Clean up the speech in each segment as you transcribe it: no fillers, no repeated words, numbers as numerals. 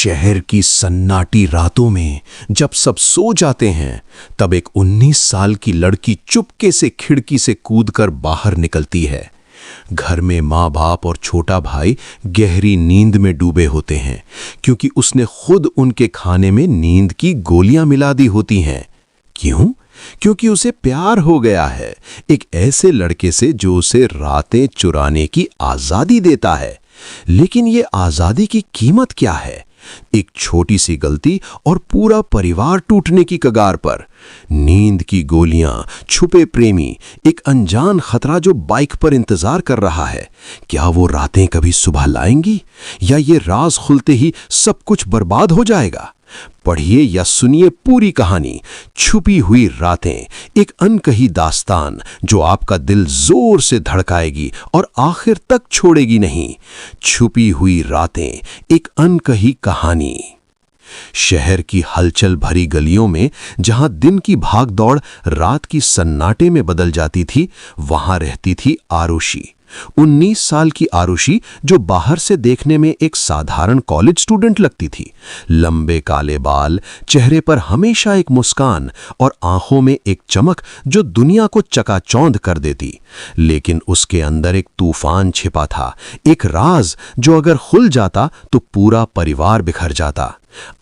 शहर की सन्नाटी रातों में जब सब सो जाते हैं, तब एक 19 साल की लड़की चुपके से खिड़की से कूदकर बाहर निकलती है। घर में माँ बाप और छोटा भाई गहरी नींद में डूबे होते हैं, क्योंकि उसने खुद उनके खाने में नींद की गोलियां मिला दी होती हैं। क्यों? क्योंकि उसे प्यार हो गया है एक ऐसे लड़के से जो उसे रातें चुराने की आजादी देता है। लेकिन ये आजादी की कीमत क्या है? एक छोटी सी गलती और पूरा परिवार टूटने की कगार पर। नींद की गोलियां, छुपे प्रेमी, एक अनजान खतरा जो बाइक पर इंतजार कर रहा है। क्या वो रातें कभी सुबह लाएंगी, या ये राज खुलते ही सब कुछ बर्बाद हो जाएगा? पढ़िए या सुनिए पूरी कहानी छुपी हुई रातें, एक अनकही दास्तान जो आपका दिल जोर से धड़काएगी और आखिर तक छोड़ेगी नहीं। छुपी हुई रातें, एक अनकही कहानी। शहर की हलचल भरी गलियों में जहां दिन की भागदौड़ रात की सन्नाटे में बदल जाती थी, वहां रहती थी आरुषि। 19 साल की आरुषि, जो बाहर से देखने में एक साधारण कॉलेज स्टूडेंट लगती थी। लंबे काले बाल, चेहरे पर हमेशा एक मुस्कान और आंखों में एक चमक जो दुनिया को चकाचौंध कर देती। लेकिन उसके अंदर एक तूफान छिपा था, एक राज जो अगर खुल जाता तो पूरा परिवार बिखर जाता।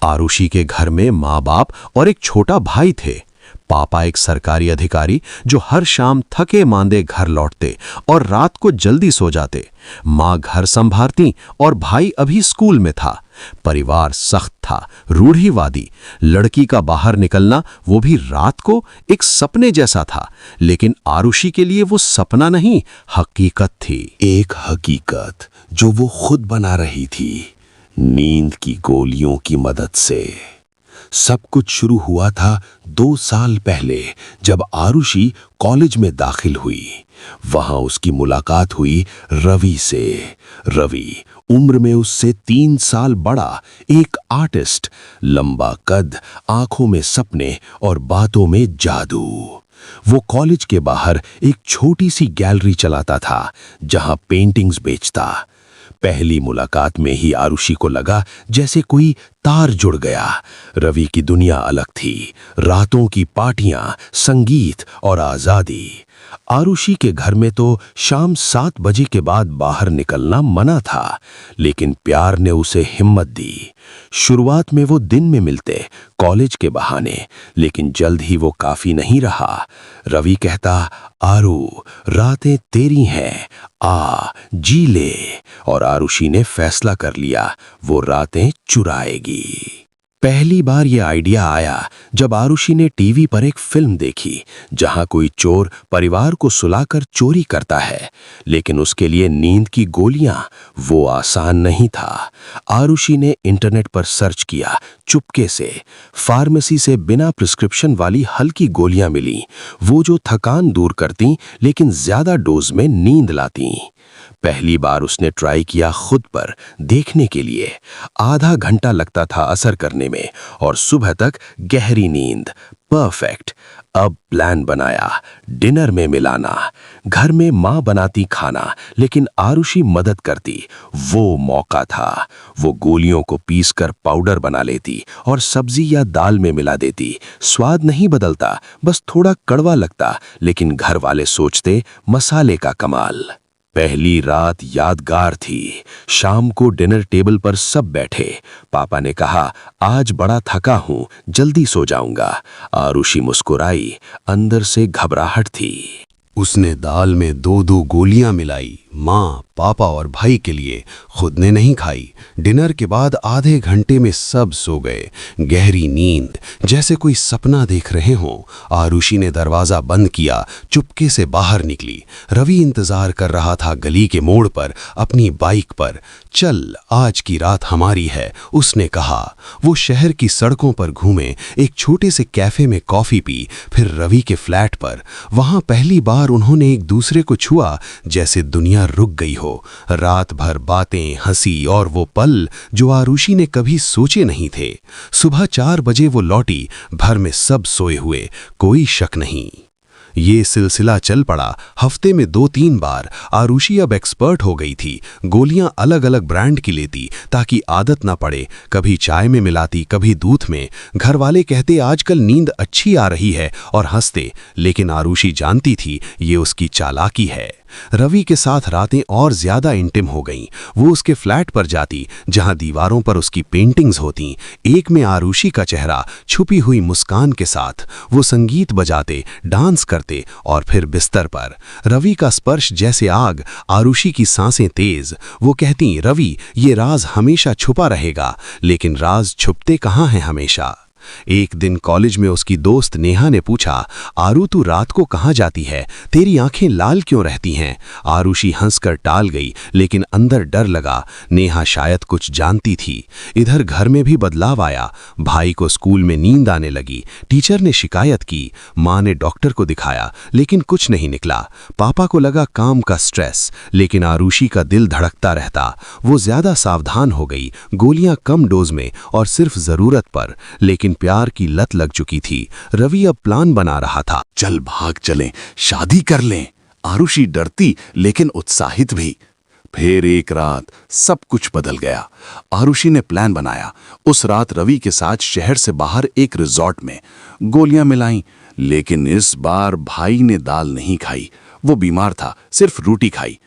आरुषि के घर में माँ बाप और एक छोटा भाई थे। पापा एक सरकारी अधिकारी जो हर शाम थके मांदे घर लौटते और रात को जल्दी सो जाते। माँ घर संभालती और भाई अभी स्कूल में था। परिवार सख्त था, रूढ़िवादी। लड़की का बाहर निकलना, वो भी रात को, एक सपने जैसा था। लेकिन आरुषि के लिए वो सपना नहीं, हकीकत थी। एक हकीकत जो वो खुद बना रही थी, नींद की गोलियों की मदद से। सब कुछ शुरू हुआ था 2 साल पहले, जब आरुषि कॉलेज में दाखिल हुई। वहां उसकी मुलाकात हुई रवि से। रवि उम्र में उससे 3 साल बड़ा, एक आर्टिस्ट, लंबा कद, आंखों में सपने और बातों में जादू। वो कॉलेज के बाहर एक छोटी सी गैलरी चलाता था जहां पेंटिंग्स बेचता। पहली मुलाकात में ही आरुषि को लगा जैसे कोई तार जुड़ गया। रवि की दुनिया अलग थी, रातों की पार्टियां, संगीत और आजादी। आरुषि के घर में तो शाम 7 बजे के बाद बाहर निकलना मना था, लेकिन प्यार ने उसे हिम्मत दी। शुरुआत में वो दिन में मिलते, कॉलेज के बहाने, लेकिन जल्द ही वो काफी नहीं रहा। रवि कहता, आरु, रातें तेरी हैं, आ जी ले। और आरुषि ने फैसला कर लिया, वो रातें चुराएगी। पहली बार ये आइडिया आया जब आरुषि ने टीवी पर एक फिल्म देखी जहां कोई चोर परिवार को सुलाकर चोरी करता है, लेकिन उसके लिए नींद की गोलियां, वो आसान नहीं था। आरुषि ने इंटरनेट पर सर्च किया, चुपके से। फार्मेसी से बिना प्रिस्क्रिप्शन वाली हल्की गोलियां मिली, वो जो थकान दूर करती लेकिन ज्यादा डोज में नींद लाती। पहली बार उसने ट्राई किया खुद पर, देखने के लिए। आधा घंटा लगता था असर करने में, और सुबह तक गहरी नींद, परफेक्ट। अब प्लान बनाया, डिनर में मिलाना। घर में माँ बनाती खाना, लेकिन आरुषि मदद करती। वो मौका था। वो गोलियों को पीसकर पाउडर बना लेती और सब्जी या दाल में मिला देती। स्वाद नहीं बदलता, बस थोड़ा कड़वा लगता, लेकिन घर वाले सोचते मसाले का कमाल। पहली रात यादगार थी। शाम को डिनर टेबल पर सब बैठे। पापा ने कहा, आज बड़ा थका हूं, जल्दी सो जाऊंगा। आरुषि मुस्कुराई, अंदर से घबराहट थी। उसने दाल में 2-2 गोलियां मिलाई, माँ, पापा और भाई के लिए। खुद ने नहीं खाई। डिनर के बाद आधे घंटे में सब सो गए। गहरी नींद, जैसे कोई सपना देख रहे हों। आरुषि ने दरवाजा बंद किया, चुपके से बाहर निकली। रवि इंतजार कर रहा था गली के मोड़ पर, अपनी बाइक पर। चल, आज की रात हमारी है, उसने कहा। वो शहर की सड़कों पर घूमे, एक छोटे से कैफे में कॉफी पी, फिर रवि के फ्लैट पर। वहां पहली बार उन्होंने एक दूसरे को छुआ, जैसे दुनिया रुक गई हो। रात भर बातें, हंसी और वो पल जो आरुषि ने कभी सोचे नहीं थे। सुबह 4 बजे वो लौटी, घर में सब सोए हुए, कोई शक नहीं। ये सिलसिला चल पड़ा। हफ्ते में 2-3 बार। आरुषि अब एक्सपर्ट हो गई थी। गोलियां अलग अलग ब्रांड की लेती ताकि आदत ना पड़े। कभी चाय में मिलाती, कभी दूध में। घर वाले कहते आजकल नींद अच्छी आ रही है और हंसते, लेकिन आरुषि जानती थी ये उसकी चालाकी है। रवि के साथ रातें और ज्यादा इंटिम हो गईं। वो उसके फ्लैट पर जाती जहां दीवारों पर उसकी पेंटिंग्स होती, एक में आरुषि का चेहरा छुपी हुई मुस्कान के साथ। वो संगीत बजाते, डांस करते और फिर बिस्तर पर। रवि का स्पर्श जैसे आग, आरुषि की सांसें तेज। वो कहती, रवि ये राज हमेशा छुपा रहेगा। लेकिन राज छुपते कहाँ हैं हमेशा। एक दिन कॉलेज में उसकी दोस्त नेहा ने पूछा, आरू तू रात को कहाँ जाती है, तेरी आंखें लाल क्यों रहती हैं। आरुषि हंसकर टाल गई, लेकिन अंदर डर लगा। नेहा शायद कुछ जानती थी। इधर घर में भी बदलाव आया। भाई को स्कूल में नींद आने लगी। टीचर ने शिकायत की। माँ ने डॉक्टर को दिखाया, लेकिन कुछ नहीं निकला। पापा को लगा काम का स्ट्रेस, लेकिन आरुषि का दिल धड़कता रहता। वो ज्यादा सावधान हो गई, गोलियां कम डोज में और सिर्फ जरूरत पर। लेकिन प्यार की लत लग चुकी थी। रवि अब प्लान बना रहा था। चल भाग चलें, शादी कर लें। आरुषि डरती लेकिन उत्साहित भी। फिर एक रात सब कुछ बदल गया। आरुषि ने प्लान बनाया। उस रात रवि के साथ शहर से बाहर एक रिजॉर्ट में गोलियां मिलाईं, लेकिन इस बार भाई ने दाल नहीं खाई। वो बीमार था, सिर्फ रोटी खाई।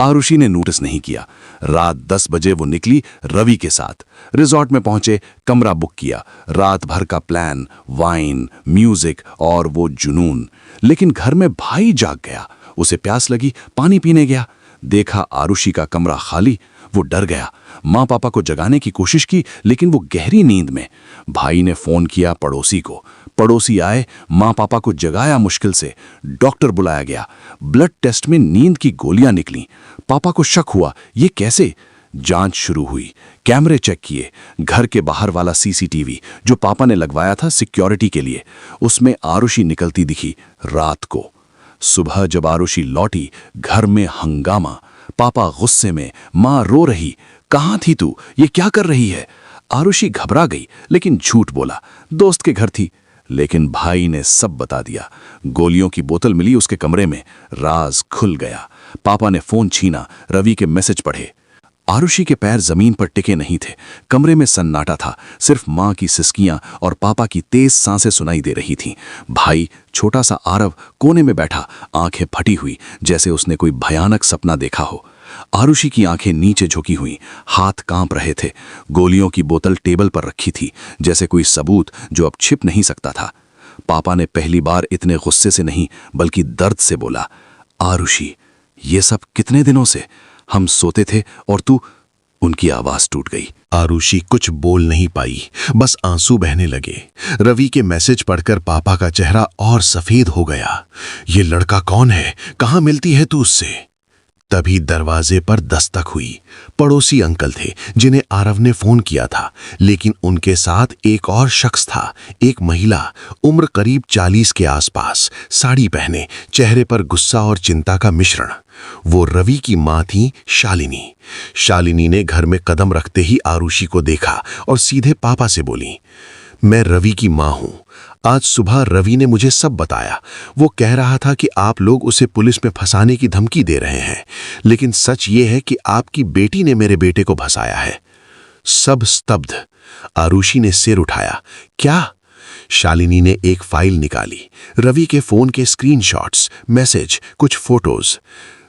आरुषि ने नोटिस नहीं किया। रात 10 बजे वो निकली रवि के साथ। रिजॉर्ट में पहुंचे, कमरा बुक किया। रात भर का प्लान, वाइन, म्यूजिक और वो जुनून। लेकिन घर में भाई जाग गया। उसे प्यास लगी, पानी पीने गया। देखा आरुषि का कमरा खाली। वो डर गया। माँ पापा को जगाने की कोशिश की, लेकिन वो गहरी नींद में। भाई ने फोन किया पड़ोसी को। पड़ोसी आए, माँ पापा को जगाया मुश्किल से। डॉक्टर बुलाया गया। ब्लड टेस्ट में नींद की गोलियां निकली। पापा को शक हुआ, ये कैसे? जांच शुरू हुई। कैमरे चेक किए। घर के बाहर वाला सीसीटीवी जो पापा ने लगवाया था सिक्योरिटी के लिए, उसमें आरुषि निकलती दिखी रात को। सुबह जब आरुषि लौटी, घर में हंगामा। पापा गुस्से में, माँ रो रही। कहाँ थी तू, ये क्या कर रही है? आरुषि घबरा गई, लेकिन झूठ बोला, दोस्त के घर थी। लेकिन भाई ने सब बता दिया। गोलियों की बोतल मिली उसके कमरे में। राज खुल गया। पापा ने फोन छीना, रवि के मैसेज पढ़े। आरुषि के पैर जमीन पर टिके नहीं थे। कमरे में सन्नाटा था। सिर्फ माँ की सिसकियां और पापा की तेज सांसें सुनाई दे रही थीं। भाई, छोटा सा आरव, कोने में बैठा, आंखें फटी हुई, जैसे उसने कोई भयानक सपना देखा हो। आरुषि की आंखें नीचे झुकी हुई, हाथ कांप रहे थे। गोलियों की बोतल टेबल पर रखी थी, जैसे कोई सबूत जो अब छिप नहीं सकता था। पापा ने पहली बार इतने गुस्से से नहीं, बल्कि दर्द से बोला, आरुषि, ये सब कितने दिनों से? हम सोते थे और तू। उनकी आवाज टूट गई। आरुषि कुछ बोल नहीं पाई, बस आंसू बहने लगे। रवि के मैसेज पढ़कर पापा का चेहरा और सफेद हो गया। ये लड़का कौन है? कहाँ मिलती है तू उससे? तभी दरवाजे पर दस्तक हुई। पड़ोसी अंकल थे जिन्हें आरव ने फोन किया था, लेकिन उनके साथ एक और शख्स था। एक महिला, उम्र करीब 40 के आसपास, साड़ी पहने, चेहरे पर गुस्सा और चिंता का मिश्रण। वो रवि की मां थी, शालिनी। शालिनी ने घर में कदम रखते ही आरुषि को देखा और सीधे पापा से बोली, मैं रवि की मां हूं। आज सुबह रवि ने मुझे सब बताया। वो कह रहा था कि आप लोग उसे पुलिस में फंसाने की धमकी दे रहे हैं, लेकिन सच ये है कि आपकी बेटी ने मेरे बेटे को फंसाया है। सब स्तब्ध। आरुषि ने सिर उठाया। क्या? शालिनी ने एक फाइल निकाली। रवि के फोन के स्क्रीनशॉट्स, मैसेज, कुछ फोटोज।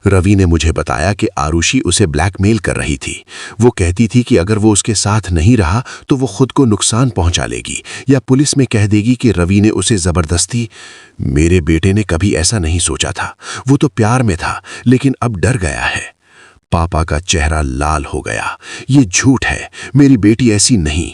रवि ने मुझे बताया कि आरुषि उसे ब्लैकमेल कर रही थी। वो कहती थी कि अगर वो उसके साथ नहीं रहा तो वो खुद को नुकसान पहुंचा लेगी या पुलिस में कह देगी कि रवि ने उसे जबरदस्ती। मेरे बेटे ने कभी ऐसा नहीं सोचा था। वो तो प्यार में था, लेकिन अब डर गया है। पापा का चेहरा लाल हो गया। ये झूठ है, मेरी बेटी ऐसी नहीं।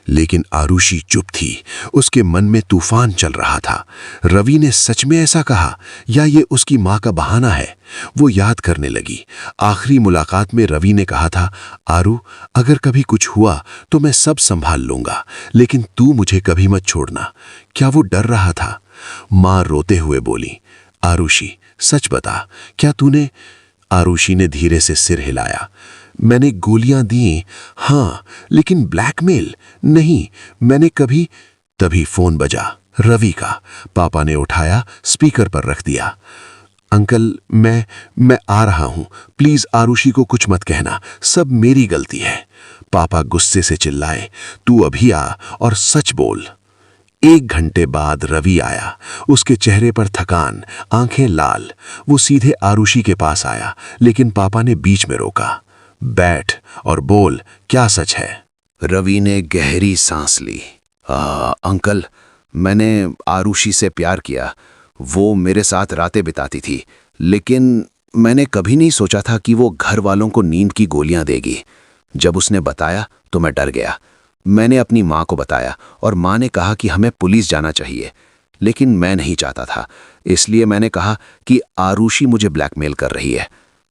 लेकिन आरुषि चुप थी। उसके मन में तूफान चल रहा था। रवि ने सच में ऐसा कहा या ये उसकी मां का बहाना है? वो याद करने लगी। आखिरी मुलाकात में रवि ने कहा था, आरू, अगर कभी कुछ हुआ तो मैं सब संभाल लूंगा, लेकिन तू मुझे कभी मत छोड़ना। क्या वो डर रहा था? मां रोते हुए बोली, आरुषि, सच बता, क्या तूने? आरुषि ने धीरे से सिर हिलाया। मैंने गोलियां दी, हाँ, लेकिन ब्लैकमेल नहीं। मैंने कभी। तभी फोन बजा। रवि का। पापा ने उठाया, स्पीकर पर रख दिया। अंकल, मैं आ रहा हूं, प्लीज आरुषि को कुछ मत कहना, सब मेरी गलती है। पापा गुस्से से चिल्लाए, तू अभी आ और सच बोल। 1 घंटे बाद रवि आया। उसके चेहरे पर थकान, आंखें लाल। वो सीधे आरुषि के पास आया, लेकिन पापा ने बीच में रोका। बैठ और बोल, क्या सच है? रवि ने गहरी सांस ली। अंकल, मैंने आरुषि से प्यार किया। वो मेरे साथ रातें बिताती थी, लेकिन मैंने कभी नहीं सोचा था कि वो घर वालों को नींद की गोलियां देगी। जब उसने बताया तो मैं डर गया। मैंने अपनी माँ को बताया और माँ ने कहा कि हमें पुलिस जाना चाहिए, लेकिन मैं नहीं चाहता था। इसलिए मैंने कहा कि आरुषि मुझे ब्लैकमेल कर रही है।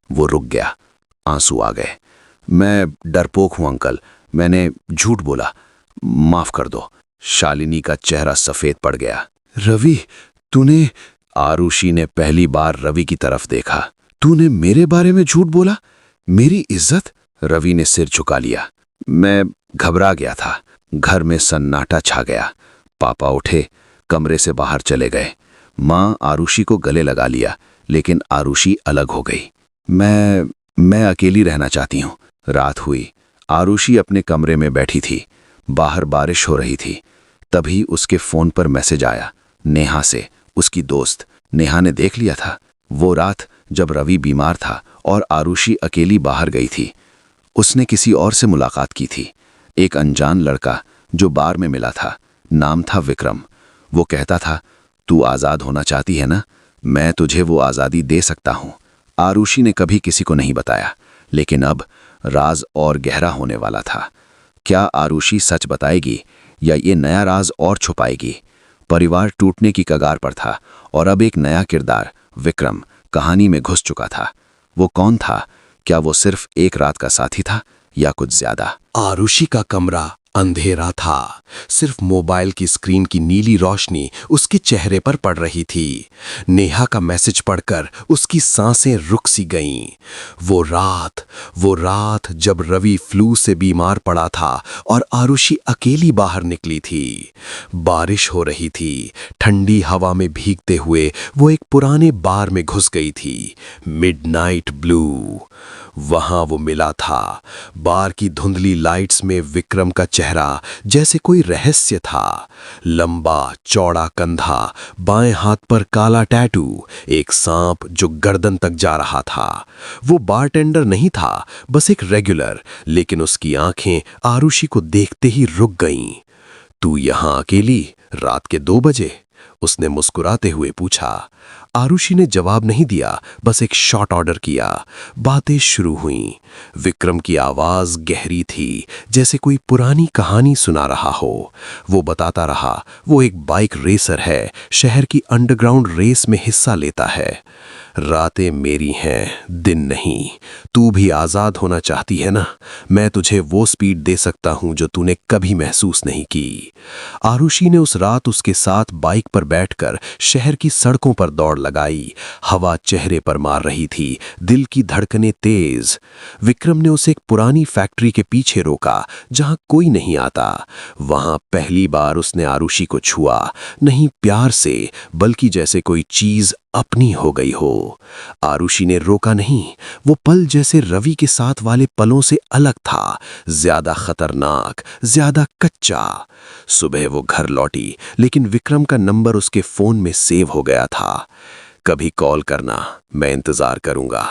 वो रुक गया, आंसू आ गए। मैं डरपोक हूं अंकल, मैंने झूठ बोला, माफ कर दो। शालिनी का चेहरा सफेद पड़ गया। रवि, तूने? आरुषि ने पहली बार रवि की तरफ देखा। तूने मेरे बारे में झूठ बोला? मेरी इज्जत? रवि ने सिर झुका लिया। मैं घबरा गया था। घर में सन्नाटा छा गया। पापा उठे, कमरे से बाहर चले गए। माँ आरुषि को गले लगा लिया, लेकिन आरुषि अलग हो गई। मैं अकेली रहना चाहती हूँ। रात हुई। आरुषि अपने कमरे में बैठी थी। बाहर बारिश हो रही थी। तभी उसके फोन पर मैसेज आया, नेहा से, उसकी दोस्त। नेहा ने देख लिया था वो रात जब रवि बीमार था और आरुषि अकेली बाहर गई थी। उसने किसी और से मुलाकात की थी, एक अनजान लड़का जो बार में मिला था। नाम था विक्रम। वो कहता था, तू आज़ाद होना चाहती है ना, मैं तुझे वो आज़ादी दे सकता हूँ। आरुषि ने कभी किसी को नहीं बताया, लेकिन अब राज और गहरा होने वाला था। क्या आरुषि सच बताएगी या ये नया राज और छुपाएगी? परिवार टूटने की कगार पर था और अब एक नया किरदार, विक्रम, कहानी में घुस चुका था। वो कौन था? क्या वो सिर्फ एक रात का साथी था या कुछ ज्यादा? आरुषि का कमरा अंधेरा था। सिर्फ मोबाइल की स्क्रीन की नीली रोशनी उसके चेहरे पर पड़ रही थी। नेहा का मैसेज पढ़कर उसकी सांसें रुक सी गईं। वो रात जब रवि फ्लू से बीमार पड़ा था और आरुषि अकेली बाहर निकली थी। बारिश हो रही थी। ठंडी हवा में भीगते हुए वो एक पुराने बार में घुस गई थी, मिडनाइट ब्लू। वहां वो मिला था। बार की धुंधली लाइट्स में विक्रम का चेहरा जैसे कोई रहस्य था। लंबा चौड़ा कंधा, बाएं हाथ पर काला टैटू, एक सांप जो गर्दन तक जा रहा था। वो बारटेंडर नहीं था, बस एक रेगुलर, लेकिन उसकी आंखें आरुषि को देखते ही रुक गईं। तू यहां अकेली रात के 2 बजे? उसने मुस्कुराते हुए पूछा। आरुषि ने जवाब नहीं दिया, बस एक शॉट ऑर्डर किया। बातें शुरू हुईं। विक्रम की आवाज गहरी थी, जैसे कोई पुरानी कहानी सुना रहा हो। वो बताता रहा, वो एक बाइक रेसर है, शहर की अंडरग्राउंड रेस में हिस्सा लेता है। रातें मेरी हैं, दिन नहीं। तू भी आजाद होना चाहती है ना? मैं तुझे वो स्पीड दे सकता हूं जो तूने कभी महसूस नहीं की। आरुषि ने उस रात उसके साथ बाइक पर बैठकर शहर की सड़कों पर दौड़ लगाई। हवा चेहरे पर मार रही थी, दिल की धड़कनें तेज। विक्रम ने उसे एक पुरानी फैक्ट्री के पीछे रोका, जहां कोई नहीं आता। वहां पहली बार उसने आरुषि को छुआ, नहीं प्यार से, बल्कि जैसे कोई चीज अपनी हो गई हो। आरुषि ने रोका नहीं। वो पल जैसे रवि के साथ वाले पलों से अलग था, ज्यादा खतरनाक, ज्यादा कच्चा। सुबह वो घर लौटी, लेकिन विक्रम का नंबर उसके फोन में सेव हो गया था। कभी कॉल करना, मैं इंतजार करूंगा।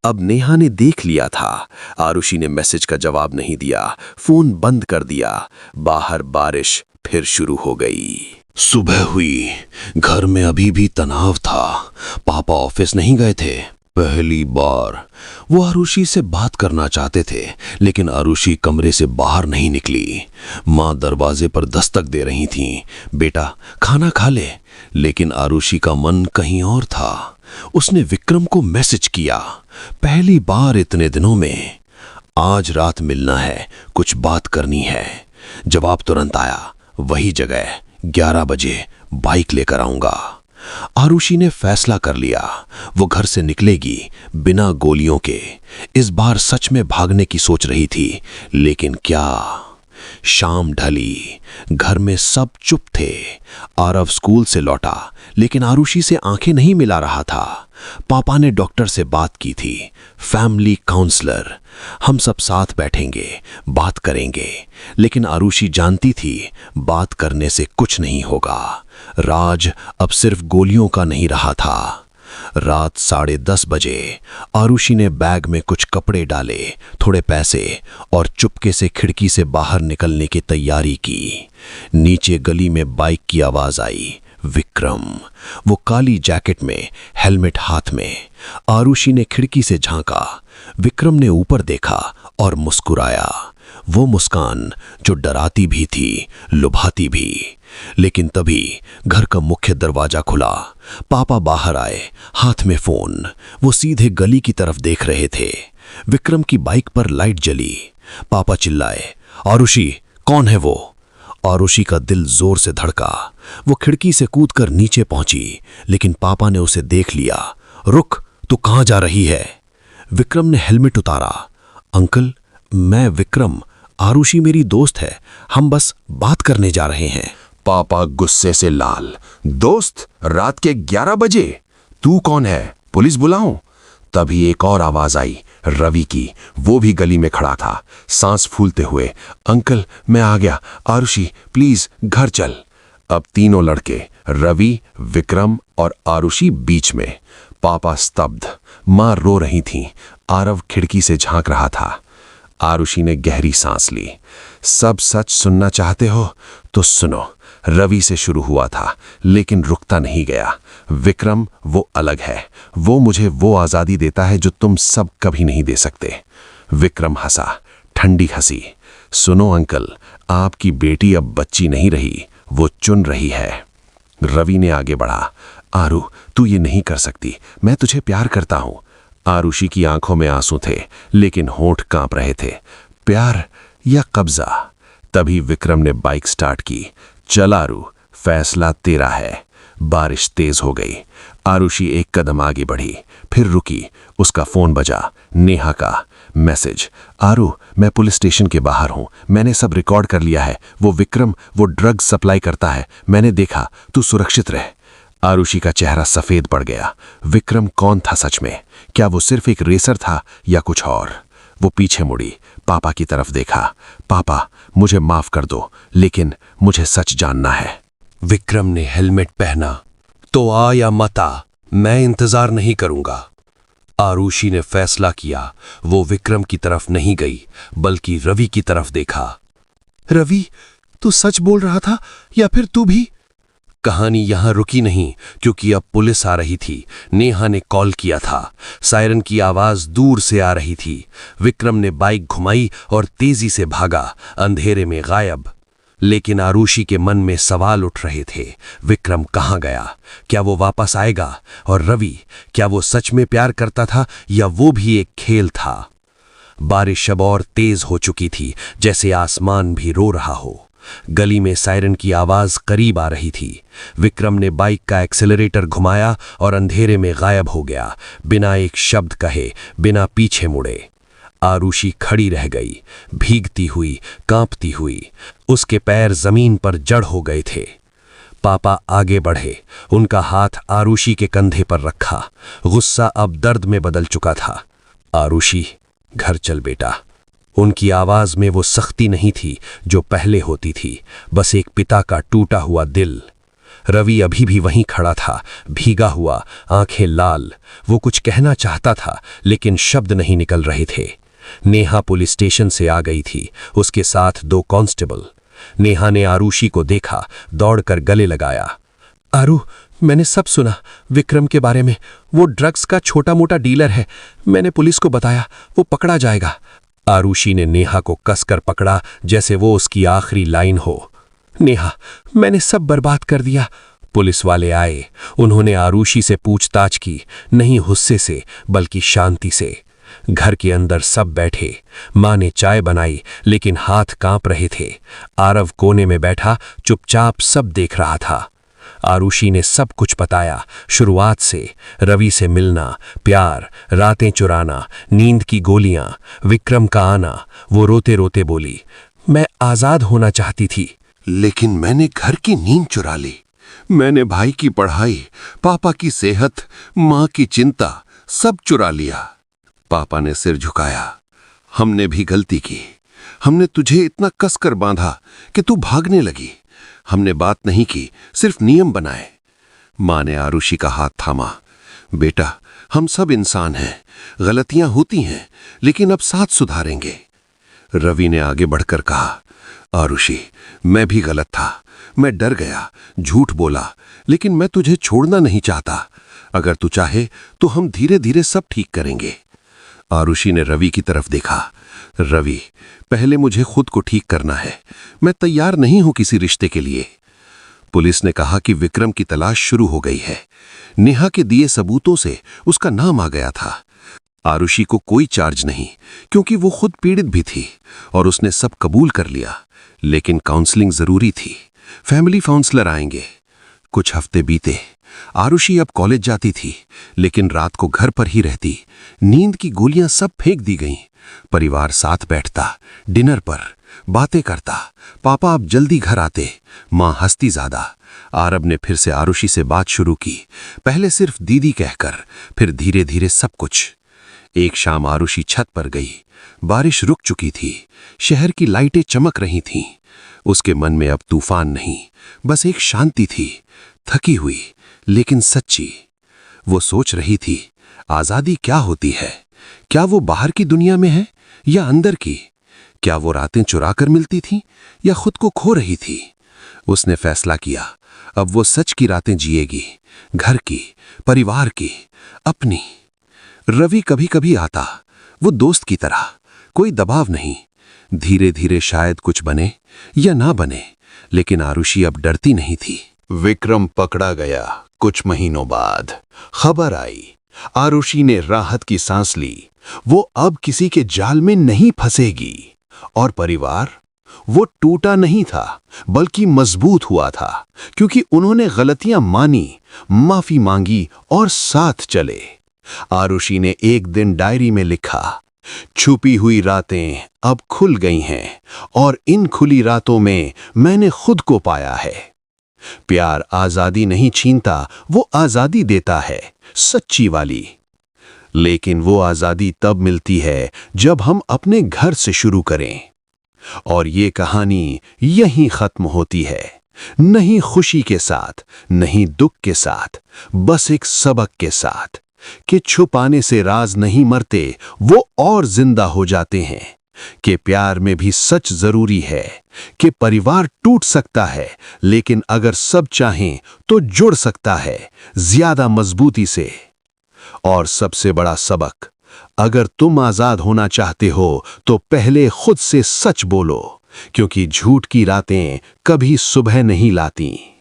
अब नेहा ने देख लिया था। आरुषि ने मैसेज का जवाब नहीं दिया, फोन बंद कर दिया। बाहर बारिश फिर शुरू हो गई। सुबह हुई। घर में अभी भी तनाव था। पापा ऑफिस नहीं गए थे। पहली बार वो आरुषि से बात करना चाहते थे, लेकिन आरुषि कमरे से बाहर नहीं निकली। माँ दरवाजे पर दस्तक दे रही थीं, बेटा खाना खा ले। लेकिन आरुषि का मन कहीं और था। उसने विक्रम को मैसेज किया, पहली बार इतने दिनों में, आज रात मिलना है, कुछ बात करनी है। जवाब तुरंत आया, वही जगह 11 बजे बाइक लेकर आऊंगा। आरुषि ने फैसला कर लिया, वो घर से निकलेगी बिना गोलियों के। इस बार सच में भागने की सोच रही थी, लेकिन क्या? शाम ढली, घर में सब चुप थे। आरव स्कूल से लौटा, लेकिन आरुषि से आंखें नहीं मिला रहा था। पापा ने डॉक्टर से बात की थी, फैमिली काउंसलर। हम सब साथ बैठेंगे, बात करेंगे। लेकिन आरुषि जानती थी बात करने से कुछ नहीं होगा। राज अब सिर्फ गोलियों का नहीं रहा था। रात 10:30 बजे आरुषि ने बैग में कुछ कपड़े डाले, थोड़े पैसे और चुपके से खिड़की से बाहर निकलने की तैयारी की। नीचे गली में बाइक की आवाज आई। विक्रम, वो काली जैकेट में, हेलमेट हाथ में। आरुषि ने खिड़की से झांका। विक्रम ने ऊपर देखा और मुस्कुराया। वो मुस्कान जो डराती भी थी, लुभाती भी। लेकिन तभी घर का मुख्य दरवाजा खुला। पापा बाहर आए, हाथ में फोन। वो सीधे गली की तरफ देख रहे थे। विक्रम की बाइक पर लाइट जली। पापा चिल्लाए, आरुषि, कौन है वो? आरुषि का दिल जोर से धड़का। वो खिड़की से कूदकर नीचे पहुंची, लेकिन पापा ने उसे देख लिया। रुक, तू कहां जा रही है? विक्रम ने हेलमेट उतारा। अंकल, मैं विक्रम, आरुषि मेरी दोस्त है, हम बस बात करने जा रहे हैं। पापा गुस्से से लाल। दोस्त? रात के 11 बजे? तू कौन है? पुलिस बुलाऊं? तभी एक और आवाज आई, रवि की। वो भी गली में खड़ा था, सांस फूलते हुए। अंकल, मैं आ गया। आरुषि, प्लीज घर चल। अब तीनों लड़के, रवि, विक्रम और आरुषि बीच में। पापा स्तब्ध, मां रो रही थीं। आरव खिड़की से झांक रहा था। आरुषि ने गहरी सांस ली। सब सच सुनना चाहते हो तो सुनो। रवि से शुरू हुआ था, लेकिन रुकता नहीं गया। विक्रम, वो अलग है। वो मुझे वो आजादी देता है जो तुम सब कभी नहीं दे सकते। विक्रम हंसा, ठंडी हंसी। सुनो अंकल, आपकी बेटी अब बच्ची नहीं रही, वो चुन रही है। रवि ने आगे बढ़ा। आरु, तू ये नहीं कर सकती, मैं तुझे प्यार करता हूं। आरुषि की आंखों में आंसू थे, लेकिन होंठ कांप रहे थे। प्यार या कब्जा? तभी विक्रम ने बाइक स्टार्ट की। चल आरु, फैसला तेरा है। बारिश तेज हो गई। आरुषि एक कदम आगे बढ़ी, फिर रुकी। उसका फोन बजा, नेहा का मैसेज। आरु, मैं पुलिस स्टेशन के बाहर हूं, मैंने सब रिकॉर्ड कर लिया है। वो विक्रम, वो ड्रग सप्लाई करता है, मैंने देखा। तू सुरक्षित रह। आरुषि का चेहरा सफेद पड़ गया। विक्रम कौन था सच में? क्या वो सिर्फ एक रेसर था या कुछ और? वो पीछे मुड़ी, पापा की तरफ देखा। पापा, मुझे माफ कर दो, लेकिन मुझे सच जानना है। विक्रम ने हेलमेट पहना। तो आ या मत आ, मैं इंतजार नहीं करूंगा। आरुषि ने फैसला किया। वो विक्रम की तरफ नहीं गई, बल्कि रवि की तरफ देखा। रवि, तू सच बोल रहा था या फिर तू भी? कहानी यहां रुकी नहीं, क्योंकि अब पुलिस आ रही थी। नेहा ने कॉल किया था। सायरन की आवाज दूर से आ रही थी। विक्रम ने बाइक घुमाई और तेजी से भागा, अंधेरे में गायब। लेकिन आरुषि के मन में सवाल उठ रहे थे। विक्रम कहां गया? क्या वो वापस आएगा? और रवि, क्या वो सच में प्यार करता था या वो भी एक खेल था? बारिश अब और तेज हो चुकी थी, जैसे आसमान भी रो रहा हो। गली में सायरन की आवाज करीब आ रही थी। विक्रम ने बाइक का एक्सेलरेटर घुमाया और अंधेरे में गायब हो गया, बिना एक शब्द कहे, बिना पीछे मुड़े। आरुषि खड़ी रह गई, भीगती हुई, कांपती हुई। उसके पैर जमीन पर जड़ हो गए थे। पापा आगे बढ़े, उनका हाथ आरुषि के कंधे पर रखा। गुस्सा अब दर्द में बदल चुका था। आरुषि, घर चल बेटा। उनकी आवाज में वो सख्ती नहीं थी जो पहले होती थी, बस एक पिता का टूटा हुआ दिल। रवि अभी भी वहीं खड़ा था, भीगा हुआ, आंखें लाल। वो कुछ कहना चाहता था, लेकिन शब्द नहीं निकल रहे थे। नेहा पुलिस स्टेशन से आ गई थी, उसके साथ 2 कांस्टेबल। नेहा ने आरुषि को देखा, दौड़कर गले लगाया। आरु, मैंने सब सुना विक्रम के बारे में। वो ड्रग्स का छोटा मोटा डीलर है, मैंने पुलिस को बताया, वो पकड़ा जाएगा। आरुषि ने नेहा को कसकर पकड़ा, जैसे वो उसकी आखिरी लाइन हो। नेहा, मैंने सब बर्बाद कर दिया। पुलिस वाले आए, उन्होंने आरुषि से पूछताछ की, नहीं गुस्से से बल्कि शांति से। घर के अंदर सब बैठे। मां ने चाय बनाई, लेकिन हाथ कांप रहे थे। आरव कोने में बैठा चुपचाप सब देख रहा था। आरुषि ने सब कुछ बताया, शुरुआत से। रवि से मिलना, प्यार, रातें चुराना, नींद की गोलियां, विक्रम का आना। वो रोते रोते बोली, मैं आजाद होना चाहती थी। लेकिन मैंने घर की नींद चुरा ली। मैंने भाई की पढ़ाई, पापा की सेहत, मां की चिंता सब चुरा लिया। पापा ने सिर झुकाया। हमने भी गलती की। हमने तुझे इतना कसकर बांधा कि तू भागने लगी। हमने बात नहीं की, सिर्फ नियम बनाए। मां ने आरुषि का हाथ थामा। बेटा, हम सब इंसान हैं, गलतियां होती हैं, लेकिन अब साथ सुधारेंगे। रवि ने आगे बढ़कर कहा, आरुषि, मैं भी गलत था। मैं डर गया, झूठ बोला, लेकिन मैं तुझे छोड़ना नहीं चाहता। अगर तू चाहे तो हम धीरे धीरे सब ठीक करेंगे। आरुषि ने रवि की तरफ देखा। रवि, पहले मुझे खुद को ठीक करना है। मैं तैयार नहीं हूं किसी रिश्ते के लिए। पुलिस ने कहा कि विक्रम की तलाश शुरू हो गई है। नेहा के दिए सबूतों से उसका नाम आ गया था। आरुषि को कोई चार्ज नहीं, क्योंकि वो खुद पीड़ित भी थी और उसने सब कबूल कर लिया। लेकिन काउंसलिंग जरूरी थी। फैमिली काउंसलर आएंगे। कुछ हफ्ते बीते। आरुषि अब कॉलेज जाती थी, लेकिन रात को घर पर ही रहती। नींद की गोलियां सब फेंक दी गईं। परिवार साथ बैठता, डिनर पर बातें करता। पापा अब जल्दी घर आते। मां हंसती ज्यादा। आरब ने फिर से आरुषि से बात शुरू की, पहले सिर्फ दीदी कहकर, फिर धीरे धीरे सब कुछ। एक शाम आरुषि छत पर गई। बारिश रुक चुकी थी। शहर की लाइटें चमक रही थीं। उसके मन में अब तूफान नहीं, बस एक शांति थी, थकी हुई लेकिन सच्ची। वो सोच रही थी, आजादी क्या होती है? क्या वो बाहर की दुनिया में है या अंदर की? क्या वो रातें चुरा कर मिलती थीं या खुद को खो रही थी? उसने फैसला किया, अब वो सच की रातें जिएगी, घर की, परिवार की, अपनी। रवि कभी कभी आता, वो दोस्त की तरह, कोई दबाव नहीं। धीरे धीरे शायद कुछ बने या ना बने, लेकिन आरुषि अब डरती नहीं थी। विक्रम पकड़ा गया। कुछ महीनों बाद खबर आई। आरुषि ने राहत की सांस ली। वो अब किसी के जाल में नहीं फंसेगी। और परिवार, वो टूटा नहीं था, बल्कि मजबूत हुआ था, क्योंकि उन्होंने गलतियां मानी, माफी मांगी और साथ चले। आरुषि ने एक दिन डायरी में लिखा, छुपी हुई रातें अब खुल गई हैं और इन खुली रातों में मैंने खुद को पाया है। प्यार आजादी नहीं छीनता, वो आजादी देता है, सच्ची वाली। लेकिन वो आजादी तब मिलती है जब हम अपने घर से शुरू करें। और ये कहानी यहीं खत्म होती है। नहीं खुशी के साथ, नहीं दुख के साथ, बस एक सबक के साथ कि छुपाने से राज नहीं मरते, वो और जिंदा हो जाते हैं। कि प्यार में भी सच जरूरी है, कि परिवार टूट सकता है, लेकिन अगर सब चाहें तो जुड़ सकता है ज्यादा मजबूती से। और सबसे बड़ा सबक, अगर तुम आजाद होना चाहते हो तो पहले खुद से सच बोलो, क्योंकि झूठ की रातें कभी सुबह नहीं लाती।